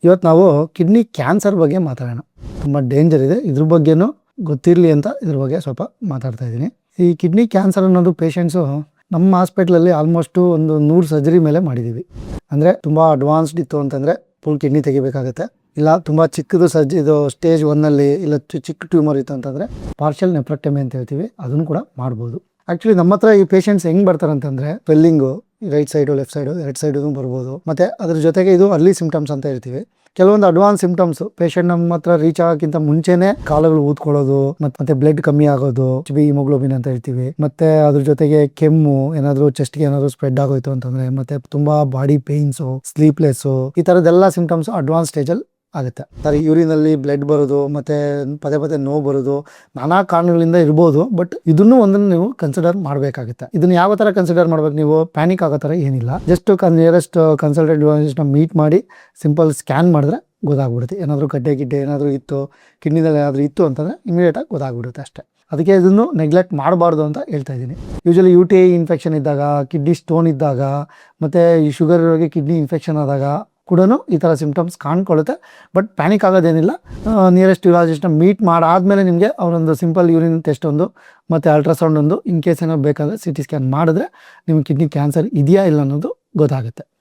ಇವತ್ತು ನಾವು kidney cancer ಬಗ್ಗೆ ಮಾತಾಡೋಣ. ತುಂಬ ಡೇಂಜರ್ ಇದೆ, ಇದ್ರ ಬಗ್ಗೆನೂ ಗೊತ್ತಿರಲಿ ಅಂತ ಇದ್ರ ಬಗ್ಗೆ ಸ್ವಲ್ಪ ಮಾತಾಡ್ತಾ ಇದ್ದೀನಿ. ಈ ಕಿಡ್ನಿ ಕ್ಯಾನ್ಸರ್ ಅನ್ನೋದು ಪೇಷಂಟ್ಸು ನಮ್ಮ ಹಾಸ್ಪಿಟ್ಲಲ್ಲಿ ಆಲ್ಮೋಸ್ಟು ಒಂದು 100 ಸರ್ಜರಿ ಮೇಲೆ ಮಾಡಿದ್ದೀವಿ. ಅಂದರೆ ತುಂಬ ಅಡ್ವಾನ್ಸ್ಡ್ ಇತ್ತು ಅಂತಂದರೆ ಫುಲ್ ಕಿಡ್ನಿ ತೆಗಿಬೇಕಾಗುತ್ತೆ. ಇಲ್ಲ ತುಂಬ ಚಿಕ್ಕದು ಇದು ಸ್ಟೇಜ್ 1 ಇಲ್ಲ ಚಿಕ್ಕ ಟ್ಯೂಮರ್ ಇತ್ತು ಅಂತಂದರೆ ಪಾರ್ಷಿಯಲ್ ನೆಫ್ರೆಕ್ಟಮಿ ಅಂತ ಹೇಳ್ತೀವಿ, ಅದನ್ನು ಕೂಡ ಮಾಡ್ಬೋದು. ಆ್ಯಕ್ಚುಲಿ ನಮ್ಮ ಹತ್ರ ಈ ಪೇಷಂಟ್ಸ್ ಹೆಂಗೆ ಬರ್ತಾರೆ ಅಂತಂದರೆ ಸ್ವೆಲ್ಲಿಂಗು ರೈಟ್ ಸೈಡು ಲೆಫ್ಟ್ ಸೈಡು ಎರಡು ಸೈಡು ಬರ್ಬೋದು. ಮತ್ತು ಅದ್ರ ಜೊತೆಗೆ ಇದು ಅರ್ಲಿ ಸಿಮ್ಟಮ್ಸ್ ಅಂತ ಹೇಳ್ತೀವಿ. ಕೆಲವೊಂದು ಅಡ್ವಾನ್ಸ್ ಸಿಮ್ಟಮ್ಸು ಪೇಷಂಟ್ ನಮ್ಮ ಹತ್ರ ರೀಚ್ ಆಗೋಕ್ಕಿಂತ ಮುಂಚೆನೇ ಕಾಲುಗಳು ಊದ್ಕೊಳ್ಳೋದು, ಮತ್ತೆ ಬ್ಲಡ್ ಕಮ್ಮಿ ಆಗೋದು, ಹಿಮೋಗ್ಲೋಬಿನ್ ಅಂತ ಹೇಳ್ತೀವಿ. ಮತ್ತೆ ಅದ್ರ ಜೊತೆಗೆ ಕೆಮ್ಮು, ಏನಾದರೂ ಚೆಸ್ಟ್ಗೆ ಏನಾದರೂ ಸ್ಪ್ರೆಡ್ ಆಗೋಯ್ತು ಅಂತಂದ್ರೆ, ಮತ್ತೆ ತುಂಬಾ ಬಾಡಿ ಪೇನ್ಸು, ಸ್ಲೀಪ್ಲೆಸ್ಸು, ಈ ಥರದ್ದೆಲ್ಲ ಸಿಮ್ಟಮ್ಸ್ ಅಡ್ವಾನ್ಸ್ ಸ್ಟೇಜಲ್ಲಿ ಆಗುತ್ತೆ. ಸರಿ, ಯೂರಿನಲ್ಲಿ ಬ್ಲಡ್ ಬರೋದು, ಮತ್ತೆ ಪದೇ ಪದೇ ನೋವು ಬರೋದು, ನಾನಾ ಕಾರಣಗಳಿಂದ ಇರ್ಬೋದು. ಬಟ್ ಇದನ್ನು ಒಂದನ್ನು ನೀವು ಕನ್ಸಿಡರ್ ಮಾಡಬೇಕಾಗುತ್ತೆ. ಇದನ್ನ ಯಾವ ಥರ ಕನ್ಸಿಡರ್ ಮಾಡ್ಬೇಕು, ನೀವು ಪ್ಯಾನಿಕ್ ಆಗೋ ಥರ ಏನಿಲ್ಲ. ಜಸ್ಟ್ ನಿಯರೆಸ್ಟ್ ಕನ್ಸಲ್ಟೆಂಟ್ ಮೀಟ್ ಮಾಡಿ ಸಿಂಪಲ್ ಸ್ಕ್ಯಾನ್ ಮಾಡಿದ್ರೆ ಗೊತ್ತಾಗ್ಬಿಡುತ್ತೆ. ಏನಾದರೂ ಗಡ್ಡೆ ಏನಾದರೂ ಇತ್ತು, ಕಿಡ್ನಿದಲ್ಲಿ ಏನಾದರೂ ಇತ್ತು ಅಂತಂದರೆ ಇಮಿಡಿಯೇಟಾಗಿ ಗೊತ್ತಾಗ್ಬಿಡುತ್ತೆ ಅಷ್ಟೇ. ಅದಕ್ಕೆ ಇದನ್ನು ನೆಗ್ಲೆಕ್ಟ್ ಮಾಡಬಾರ್ದು ಅಂತ ಹೇಳ್ತಾ ಇದ್ದೀನಿ. ಯೂಶಲಿ UTI ಇನ್ಫೆಕ್ಷನ್ ಇದ್ದಾಗ, ಕಿಡ್ನಿ ಸ್ಟೋನ್ ಇದ್ದಾಗ, ಮತ್ತು ಈ ಶುಗರ್ ಇರೋರಿಗೆ ಕಿಡ್ನಿ ಇನ್ಫೆಕ್ಷನ್ ಆದಾಗ ಕೂಡ ಈ ಥರ ಸಿಮ್ಟಮ್ಸ್ ಕಾಣ್ಕೊಳ್ಳುತ್ತೆ. ಬಟ್ ಪ್ಯಾನಿಕ್ ಆಗೋದೇನಿಲ್ಲ. ನಿಯರೆಸ್ಟ್ ಯೂರಾಲಜಿಸ್ಟ್ನ ಮೀಟ್ ಮಾಡಾದಮೇಲೆ ನಿಮಗೆ ಅವರೊಂದು ಸಿಂಪಲ್ ಯೂರಿನ್ ಟೆಸ್ಟ್ ಒಂದು ಮತ್ತು ಅಲ್ಟ್ರಾಸೌಂಡ್ ಒಂದು, ಇನ್ ಕೇಸ್ ಏನೋ ಬೇಕಾದರೆ CT ಸ್ಕ್ಯಾನ್ ಮಾಡಿದ್ರೆ ನಿಮಗೆ ಕಿಡ್ನಿ ಕ್ಯಾನ್ಸರ್ ಇದೆಯಾ ಇಲ್ಲ ಅನ್ನೋದು ಗೊತ್ತಾಗುತ್ತೆ.